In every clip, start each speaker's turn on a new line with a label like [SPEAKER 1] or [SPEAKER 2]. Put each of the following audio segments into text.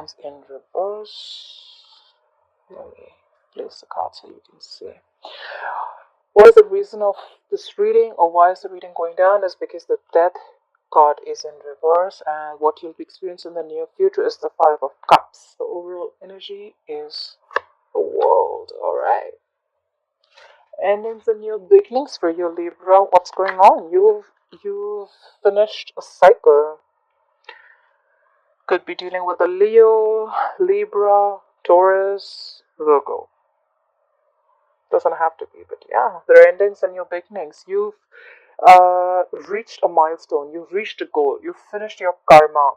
[SPEAKER 1] comes in reverse. Let me place the card so you can see. What is the reason of this reading, or why is the reading going down? Is because the Death card is in reverse, and what you'll be experiencing in the near future is the Five of Cups. The overall energy is the world. Alright. Endings and new beginnings for you, Libra. What's going on? You've finished a cycle. Could be dealing with a Leo, Libra, Taurus, Virgo. Doesn't have to be, but yeah, there are endings and new beginnings. You've reached a milestone. You've reached a goal. You've finished your karma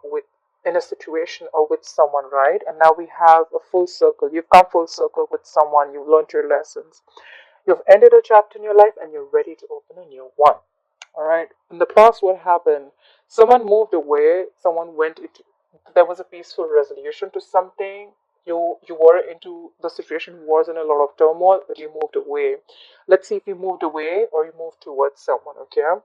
[SPEAKER 1] in a situation or with someone, right? And now we have a full circle. You've come full circle with someone. You've learned your lessons. You've ended a chapter in your life, and you're ready to open a new one. All right. In the past, what happened? Someone moved away. Someone went into. There was a peaceful resolution to something. You were into the situation was in a lot of turmoil, but you moved away. Let's see if you moved away or you moved towards someone. Okay.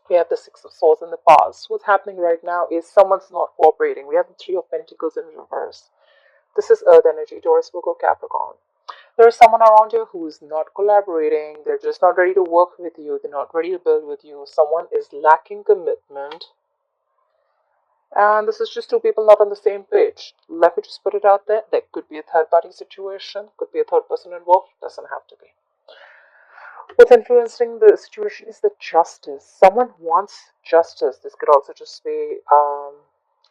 [SPEAKER 1] We have the Six of Swords in the past. What's happening right now is someone's not cooperating. We have the Three of Pentacles in reverse. This is Earth energy, Taurus, Virgo, Capricorn. There's someone around you who's not collaborating. They're just not ready to work with you. They're not ready to build with you. Someone is lacking commitment. And this is just two people not on the same page. Let me just put it out there. There could be a third party situation. Could be a third person involved. Doesn't have to be. What's influencing the situation is the justice. Someone wants justice. This could also just be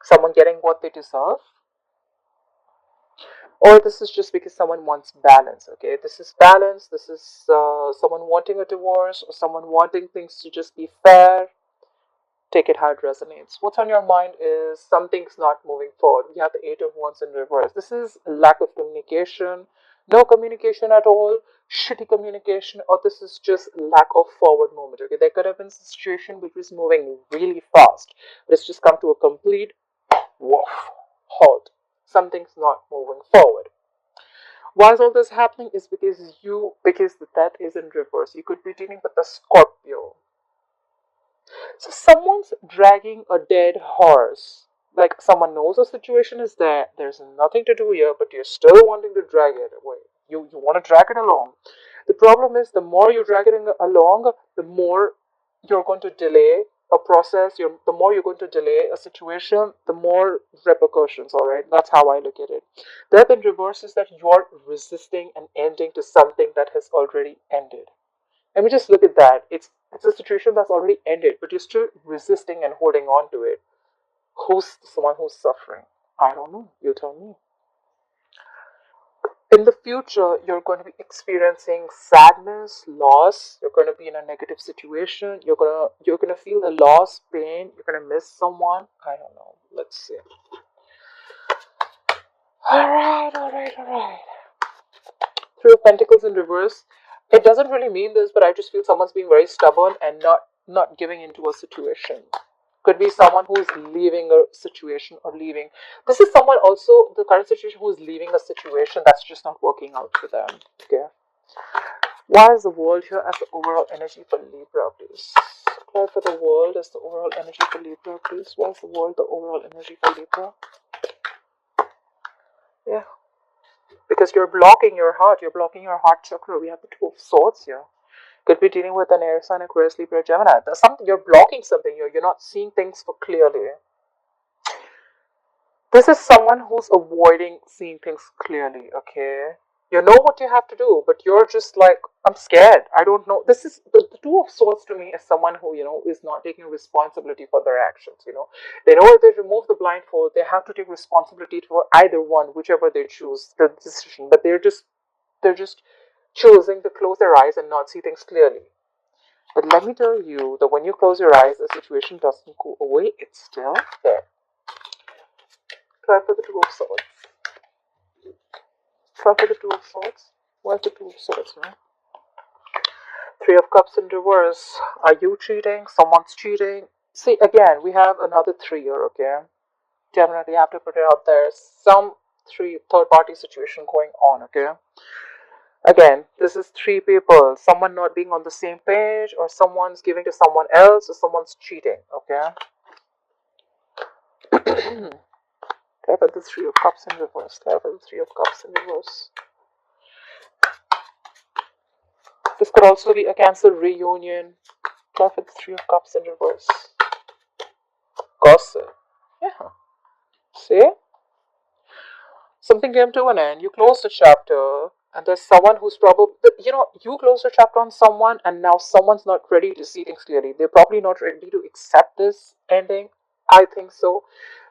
[SPEAKER 1] someone getting what they deserve. Or this is just because someone wants balance, okay? This is balance. This is someone wanting a divorce, or someone wanting things to just be fair. Take it how it resonates. What's on your mind is something's not moving forward. We have the Eight of Wands in reverse. This is lack of communication, no communication at all, shitty communication, or this is just lack of forward movement. Okay, there could have been a situation which was moving really fast, but it's just come to a complete halt. Something's not moving forward. Why is all this happening? Is because the Death is in reverse. You could be dealing with a Scorpio. So someone's dragging a dead horse. Like someone knows a situation is there. There's nothing to do here, but you're still wanting to drag it away. You want to drag it along. The problem is the more you drag it along, the more you're going to delay a process. The more you're going to delay a situation, the more repercussions. All right, that's how I look at it. Death in reverse is that you're resisting an ending to something that has already ended. Let me just look at that. It's a situation that's already ended, but you're still resisting and holding on to it. Who's someone who's suffering? I don't know. You tell me. In the future, you're going to be experiencing sadness, loss. You're going to be in a negative situation. You're gonna feel the loss, pain. You're gonna miss someone. I don't know. Let's see. All right. Three of Pentacles in reverse. It doesn't really mean this, but I just feel someone's being very stubborn and not giving into a situation. Could be someone who's leaving a situation or leaving. This is someone also, the current situation, who's leaving a situation that's just not working out for them. Okay. Why is the world here as the overall energy for Libra, please? Why for the world as the overall energy for Libra, please? Why is the world the overall energy for Libra? Yeah. Because you're blocking your heart. You're blocking your heart chakra. We have the Two of Swords here. Could be dealing with an air sign, Aquarius, Libra, Gemini. There's something, you're blocking something here. You're not seeing things for clearly. This is someone who's avoiding seeing things clearly, okay? You know what you have to do, but you're just like, I'm scared. I don't know. This is the Two of Swords to me is someone who, is not taking responsibility for their actions, They know if they remove the blindfold, they have to take responsibility for either one, whichever they choose, the decision. But they're just choosing to close their eyes and not see things clearly. But let me tell you that when you close your eyes, the situation doesn't go away. It's still there. Try for the Two of Swords. Try for the Two of Swords. Where's the Two of Swords, right? Three of Cups in reverse. Are you cheating? Someone's cheating. See, again, we have another three here, okay? Definitely have to put it out there. Some third party situation going on, okay? Again, this is three people. Someone not being on the same page, or someone's giving to someone else, or someone's cheating, okay? Clarify the Three of Cups in reverse. Clarify the Three of Cups in reverse. This could also be a Cancer reunion. Clarify the Three of Cups in reverse. Gossip. Yeah. See? Something came to an end. You closed a chapter, and there's someone who's probably, you closed a chapter on someone, and now someone's not ready to see things clearly. They're probably not ready to accept this ending. I think so,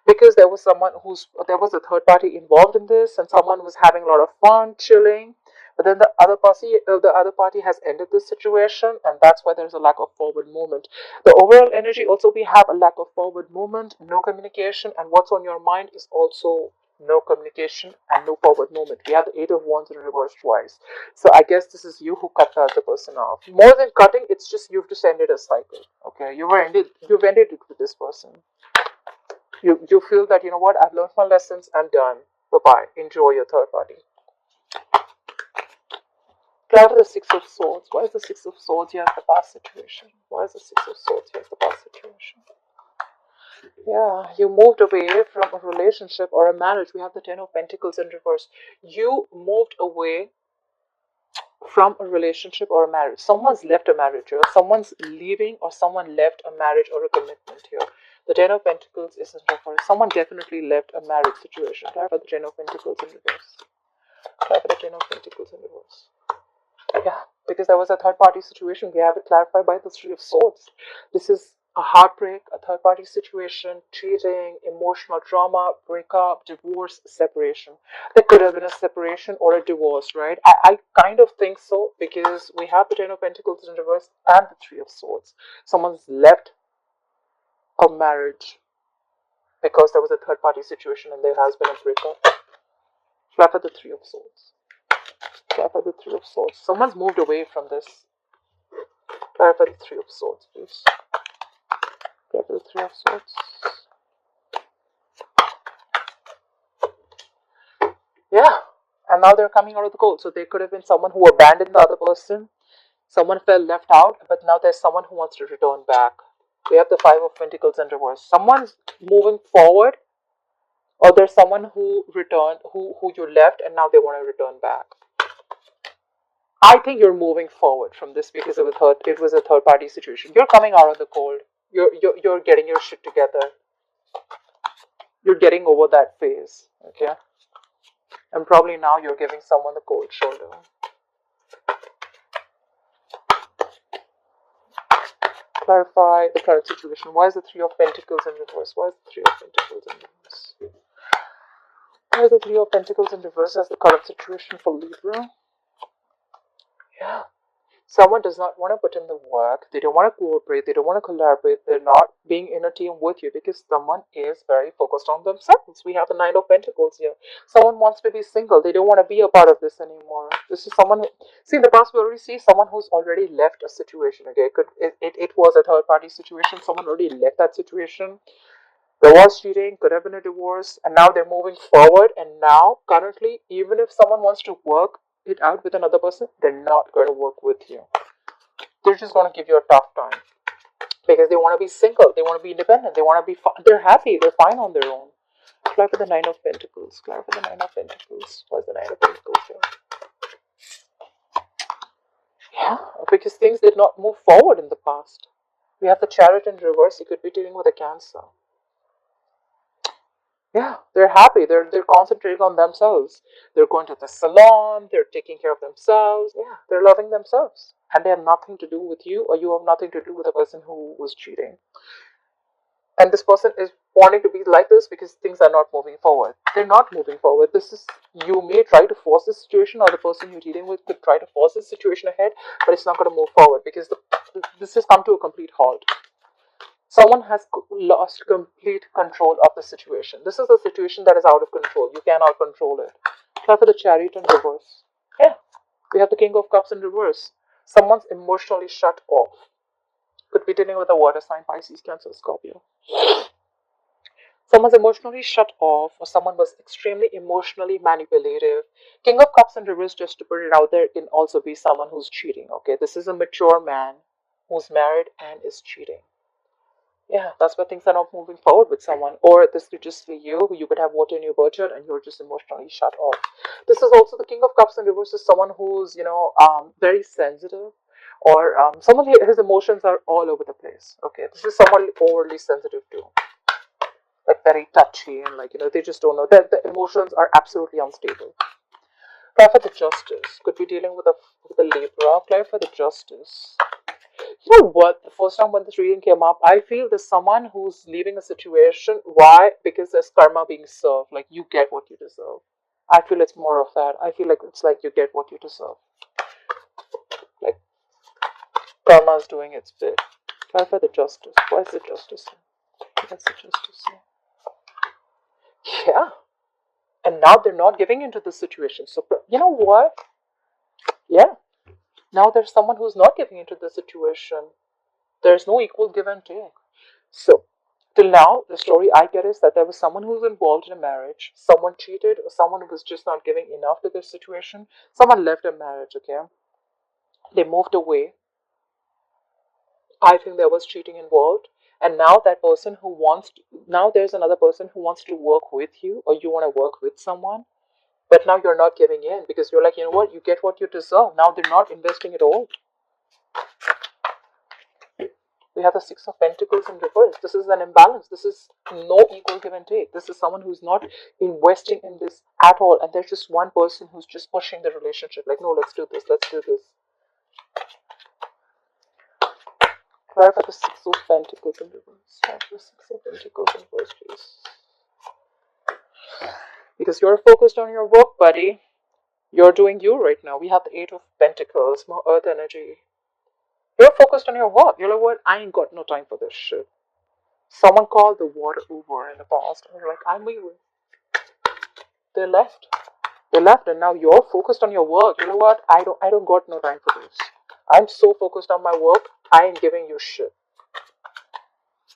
[SPEAKER 1] because there was a third party involved in this, and someone was having a lot of fun, chilling. But then the other party has ended this situation, and that's why there's a lack of forward movement. The overall energy also, we have a lack of forward movement, no communication, and what's on your mind is also no communication and no forward movement. We have the Eight of Wands in reverse twice. So I guess this is you who cut the other person off. More than cutting, it's just you've just ended a cycle. Okay, you've ended it with this person. You feel that, you know what, I've learned my lessons, I'm done. Bye-bye. Enjoy your third party. Clarify the Six of Swords. Why is the Six of Swords here as the past situation? Why is the Six of Swords here as the past situation? Yeah, you moved away from a relationship or a marriage. We have the Ten of Pentacles in reverse. You moved away from a relationship or a marriage. Someone's left a marriage here. Someone's leaving, or someone left a marriage or a commitment here. The Ten of Pentacles is in reverse. Someone definitely left a marriage situation. Clarify the Ten of Pentacles in reverse. Clarify the Ten of Pentacles in reverse. Yeah, because there was a third party situation. We have it clarified by the Three of Swords. This is a heartbreak, a third party situation, cheating, emotional trauma, breakup, divorce, separation. There could have been a separation or a divorce, right? I kind of think so, because we have the Ten of Pentacles in reverse and the Three of Swords. Someone's left a marriage because there was a third party situation and there has been a breakup. Clarify the Three of Swords. Clarify the Three of Swords. Someone's moved away from this. Clarify the Three of Swords, please. Clarify the Three of Swords. Yeah. And now they're coming out of the cold. So there could have been someone who abandoned the other person. Someone felt left out. But now there's someone who wants to return back. We have the Five of Pentacles in reverse. Someone's moving forward. Or there's someone who returned, who you left, and now they want to return back. I think you're moving forward from this because it was a third party situation. You're coming out of the cold. You're getting your shit together. You're getting over that phase. Okay? And probably now you're giving someone the cold shoulder. Clarify the current situation. Why is the Three of Pentacles in reverse? Why is the Three of Pentacles in reverse? Why is the Three of Pentacles in reverse as the current situation for Libra? Yeah. Someone does not want to put in the work. They don't want to cooperate. They don't want to collaborate. They're not being in a team with you because someone is very focused on themselves. We have the Nine of Pentacles here. Someone wants to be single. They don't want to be a part of this anymore. This is someone who, see, in the past we already see someone who's already left a situation. Okay, it was a third party situation. Someone already left that situation. There was cheating, could have been a divorce, and now they're moving forward. And now, currently, even if someone wants to work it out with another person, they're not going to work with you. They're just going to give you a tough time because they want to be single, they want to be independent, they want to be they're happy, they're fine on their own. Clarify the Nine of Pentacles. Clarify the Nine of Pentacles. What's the Nine of Pentacles here? Yeah, because things did not move forward in the past. We have the Chariot in reverse. You could be dealing with a Cancer. Yeah, they're happy. They're concentrating on themselves. They're going to the salon. They're taking care of themselves. Yeah, they're loving themselves. And they have nothing to do with you, or you have nothing to do with the person who was cheating. And this person is wanting to be like this because things are not moving forward. They're not moving forward. You may try to force this situation, or the person you're dealing with could try to force this situation ahead, but it's not going to move forward because this has come to a complete halt. Someone has lost complete control of the situation. This is a situation that is out of control. You cannot control it. Try for the Chariot in reverse. Yeah. We have the King of Cups in reverse. Someone's emotionally shut off. Could be dealing with a water sign, Pisces, Cancer, Scorpio. Someone's emotionally shut off, or someone was extremely emotionally manipulative. King of Cups in reverse, just to put it out there, can also be someone who's cheating. Okay, this is a mature man who's married and is cheating. Yeah, that's why things are not moving forward with someone. Or this could just be you, you could have water in your budget and you're just emotionally shut off. This is also the King of Cups in reverse, is someone who's, very sensitive, or someone his emotions are all over the place. Okay, this is someone overly sensitive too, like very touchy, and like, they just don't know that the emotions are absolutely unstable. Clarify the Justice. Could be dealing with a Libra. Clarify the Justice. You know what? The first time when this reading came up, I feel there's someone who's leaving a situation. Why? Because there's karma being served. Like, you get what you deserve. I feel it's more of that. I feel like it's like you get what you deserve. Like, karma is doing its bit. Clarify the Justice. Why is the Justice here? That's the Justice here. Yeah. And now they're not giving into this situation. So, you know what? Yeah. Now there's someone who's not giving into the situation. There's no equal give and take. So, till now, the story I get is that there was someone who was involved in a marriage, someone cheated, or someone who was just not giving enough to their situation, someone left a marriage, okay? They moved away. I think there was cheating involved. And now that person who wants to, now there's another person who wants to work with you, or you want to work with someone, but now you're not giving in because you're like, you know what, you get what you deserve. Now they're not investing at all. We have the Six of Pentacles in reverse. This is an imbalance. This is no equal give and take. This is someone who's not investing in this at all. And there's just one person who's just pushing the relationship. Like, no, let's do this. Let's do this. Clarify the Six of Pentacles in reverse. Clarify the Six of Pentacles in reverse, please. Because you're focused on your work, buddy. You're doing you right now. We have the Eight of Pentacles, more earth energy. You're focused on your work. You're like, what? I ain't got no time for this shit. Someone called the water Uber in the past. And you're like, I'm leaving. They left. They left, and now you're focused on your work. You know what? I don't got no time for this. I'm so focused on my work. I ain't giving you shit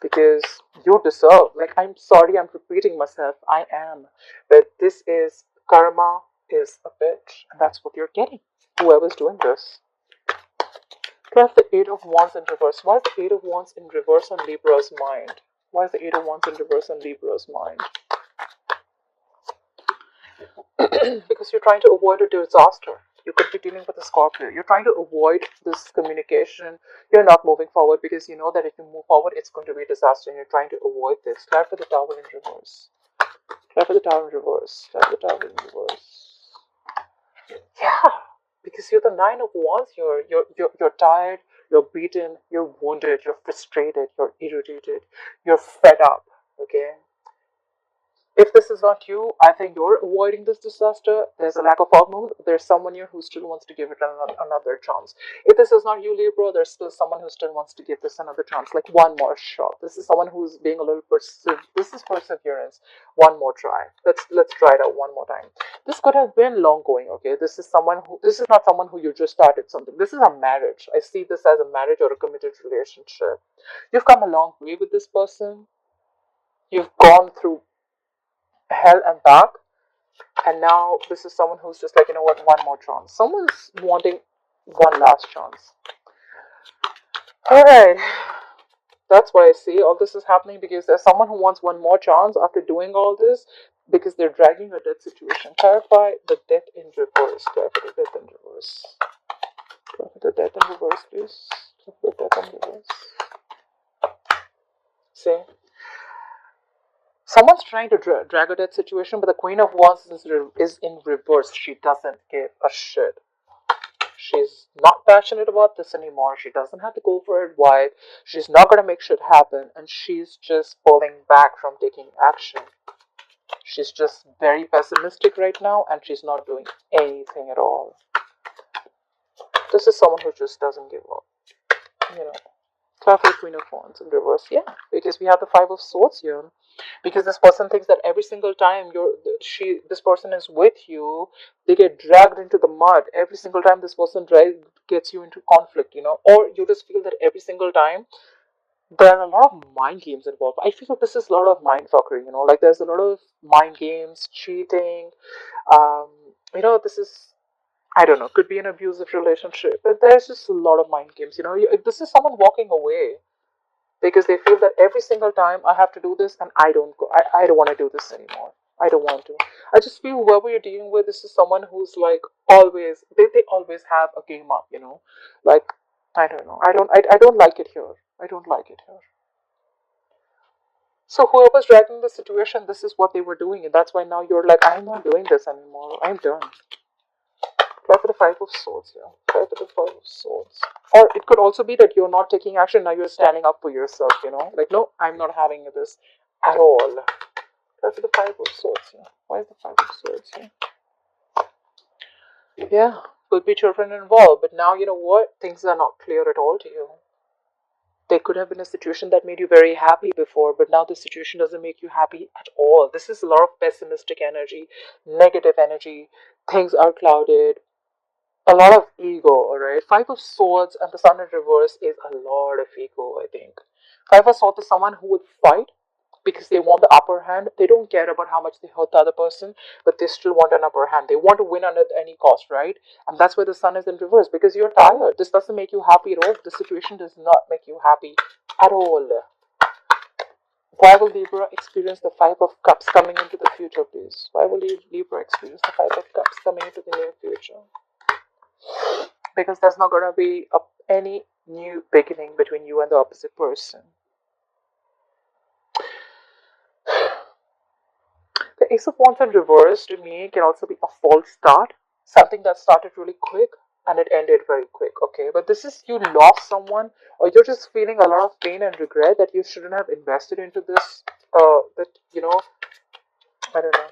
[SPEAKER 1] because you deserve. Like, I'm sorry, I'm repeating myself. I am, but this is karma is a bitch, and that's what you're getting. Whoever's doing this. Plus the Eight of Wands in reverse. Why is the Eight of Wands in reverse on Libra's mind? Why is the Eight of Wands in reverse on Libra's mind? Because you're trying to avoid a disaster. You could be dealing with a Scorpio. You're trying to avoid this communication. You're not moving forward because you know that if you move forward, it's going to be a disaster, and you're trying to avoid this. Try for the Tower in reverse. Try for the Tower in reverse. Try for the Tower in reverse. Yeah, because you're the Nine of Wands. You're tired. You're beaten. You're wounded. You're frustrated. You're irritated. You're fed up. Okay. If this is not you, I think you're avoiding this disaster. There's a lack of outmove. There's someone here who still wants to give it another chance. If this is not you, Libra, there's still someone who still wants to give this another chance, like one more shot. This is someone who's being a little This is perseverance. One more try. Let's try it out one more time. This could have been long going. Okay, this is someone who. This is not someone who you just started something. This is a marriage. I see this as a marriage or a committed relationship. You've come a long way with this person. You've gone through hell and back, and now this is someone who's just like, you know what, one more chance. Someone's wanting one last chance. All right, that's what I see. All this is happening because there's someone who wants one more chance after doing all this, because they're dragging a death situation. Clarify the death in reverse. Clarify the death in reverse. Clarify the death in reverse, please. Clarify the death in reverse. See, someone's trying to drag a death situation, but the Queen of Wands is in reverse. She doesn't give a shit. She's not passionate about this anymore. She doesn't have to go for it wide. She's not going to make shit happen, and she's just pulling back from taking action. She's just very pessimistic right now, and she's not doing anything at all. This is someone who just doesn't give up. You know. Clarify Queen of Wands in reverse. Yeah, because we have the Five of Swords here. Because this person thinks that every single time this person is with you, they get dragged into the mud. Every single time this person gets you into conflict, or you just feel that every single time there are a lot of mind games involved. I feel like this is a lot of mind fuckery, like there's a lot of mind games, cheating. This is, I don't know, could be an abusive relationship, but there's just a lot of mind games. This is someone walking away. because they feel that every single time I have to do this and I don't go. I don't want to do this anymore. I don't want to. I just feel whoever you're dealing with, this is someone who's like always, they always have a game up, Like, I don't know. I don't like it here. I don't like it here. So whoever's dragging the situation, this is what they were doing, and that's why now you're like, I'm not doing this anymore. I'm done. Try for the Five of Swords here. Try for the Five of Swords. Or it could also be that you're not taking action, now you're standing up for yourself, Like, no, I'm not having this at all. Try for the Five of Swords here. Why is the Five of Swords here? Yeah, could be children involved, but now you know what? Things are not clear at all to you. There could have been a situation that made you very happy before, but now the situation doesn't make you happy at all. This is a lot of pessimistic energy, negative energy. Things are clouded. A lot of ego, alright? Five of Swords and the Sun in reverse is a lot of ego, I think. Five of Swords is someone who would fight because they want the upper hand. They don't care about how much they hurt the other person, but they still want an upper hand. They want to win at any cost, right? And that's why the Sun is in reverse, because you're tired. This doesn't make you happy at all. The situation does not make you happy at all. Why will Libra experience the Five of Cups coming into the future, please? Why will Libra experience the Five of Cups coming into the near future? Because there's not going to be any new beginning between you and the opposite person. The Ace of Wands in reverse to me can also be a false start. Something that started really quick and it ended very quick, okay? But this is you lost someone, or you're just feeling a lot of pain and regret that you shouldn't have invested into this, I don't know.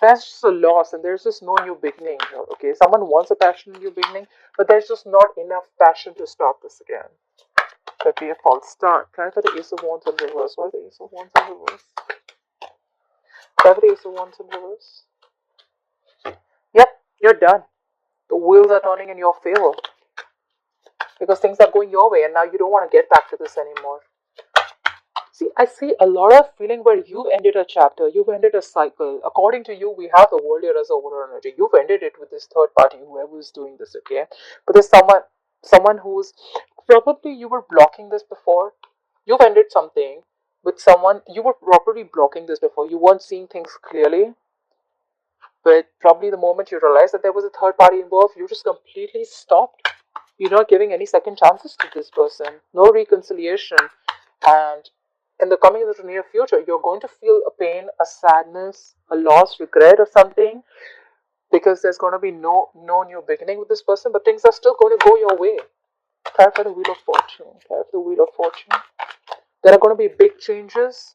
[SPEAKER 1] There's just a loss and there's just no new beginning here, okay? Someone wants a passionate new beginning, but there's just not enough passion to stop this again. Could be a false start. Try for the Ace of Wands in reverse. Why the Ace of Wands in reverse? Try for the Ace of Wands in reverse. Yep, you're done. The wheels are turning in your favor. Because things are going your way and now you don't want to get back to this anymore. See, I see a lot of feeling where you've ended a chapter, you've ended a cycle. According to you, we have the world here as a water energy. You've ended it with this third party, whoever is doing this, okay? But there's someone who's probably you were blocking this before. You've ended something with someone, you were probably blocking this before. You weren't seeing things clearly. But probably the moment you realized that there was a third party involved, you just completely stopped. You're not giving any second chances to this person. No reconciliation. And in the coming of the near future, you're going to feel a pain, a sadness, a loss, regret or something, because there's going to be no new beginning with this person, but things are still going to go your way. Try for the Wheel of Fortune. Try for the Wheel of Fortune. There are going to be big changes.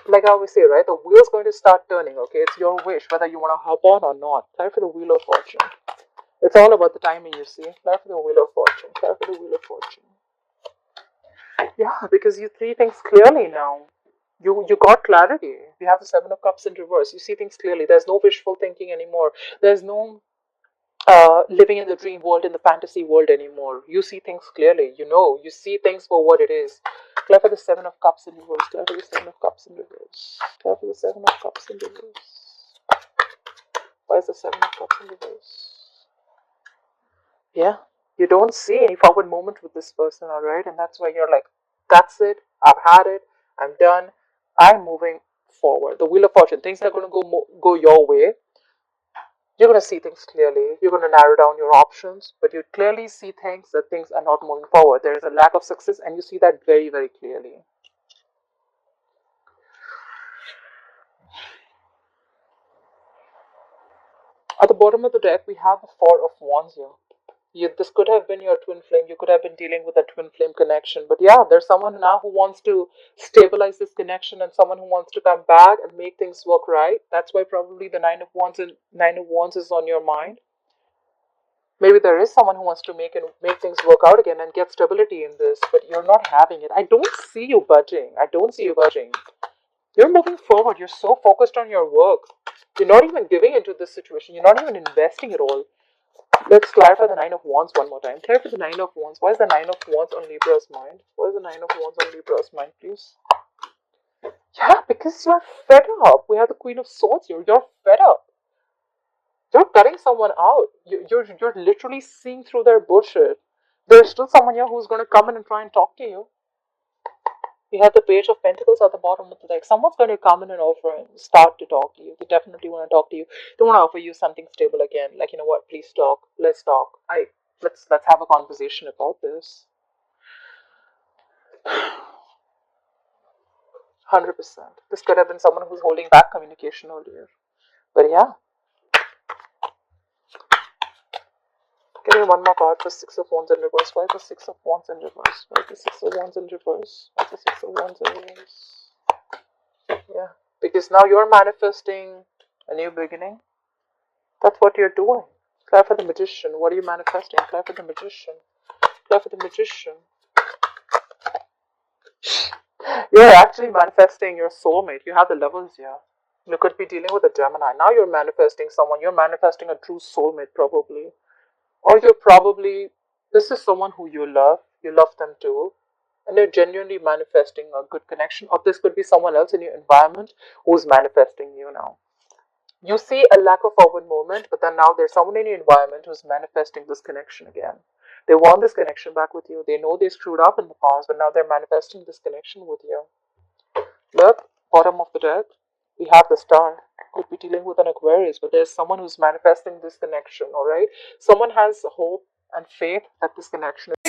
[SPEAKER 1] Like I always say, right? The wheel's going to start turning, okay? It's your wish, whether you want to hop on or not. Try for the Wheel of Fortune. It's all about the timing, you see. Try for the Wheel of Fortune. Try for the Wheel of Fortune. Yeah, because you see things clearly now. You got clarity. You have the Seven of Cups in reverse. You see things clearly. There's no wishful thinking anymore. There's no living in the dream world, in the fantasy world anymore. You see things clearly. You see things for what it is. Clear for the Seven of Cups in reverse. Clear for the Seven of Cups in reverse. Clear for the Seven of Cups in reverse. Why is the Seven of Cups in reverse? Yeah, you don't see any forward movement with this person, alright? And that's why you're like, that's it. I've had it. I'm done. I'm moving forward. The Wheel of Fortune. Things are going to go your way. You're going to see things clearly. You're going to narrow down your options, but you clearly see things that things are not moving forward. There is a lack of success, and you see that very, very clearly. At the bottom of the deck, we have the Four of Wands here. This could have been your twin flame. You could have been dealing with a twin flame connection. But yeah, there's someone now who wants to stabilize this connection and someone who wants to come back and make things work right. That's why probably the Nine of Wands is on your mind. Maybe there is someone who wants to make things work out again and get stability in this, but you're not having it. I don't see you budging. You're moving forward. You're so focused on your work. You're not even giving into this situation. You're not even investing at all. Let's clarify the Nine of Wands one more time. Clarify the Nine of Wands. Why is the Nine of Wands on Libra's mind? Why is the Nine of Wands on Libra's mind, please? Yeah, because you're fed up. We have the Queen of Swords here. You're fed up. You're cutting someone out. You're literally seeing through their bullshit. There's still someone here who's going to come in and try and talk to you. You have the Page of Pentacles at the bottom of the deck. Someone's going to come in and offer and start to talk to you. They definitely want to talk to you. They want to offer you something stable again. Like, you know what, please talk. Let's talk. Let's have a conversation about this. 100%. This could have been someone who's holding back communication earlier. But yeah. Give me one more card for Six of Wands in reverse. Why the Six of Wands in reverse? Why the Six of Wands in reverse? Why the Six of Wands in reverse? Yeah. Because now you're manifesting a new beginning. That's what you're doing. Apply for the Magician. What are you manifesting? Apply for the Magician. Apply for the Magician. You're actually manifesting your soulmate. You have the levels here. You could be dealing with a Gemini. Now you're manifesting someone. You're manifesting a true soulmate probably. Or you're probably, this is someone who you love them too, and they're genuinely manifesting a good connection. Or this could be someone else in your environment who's manifesting you now. You see a lack of forward movement, but then now there's someone in your environment who's manifesting this connection again. They want this connection back with you. They know they screwed up in the past, but now they're manifesting this connection with you. Look, bottom of the deck, we have the Star. Could be dealing with an Aquarius, but there's someone who's manifesting this connection, alright? Someone has hope and faith that this connection is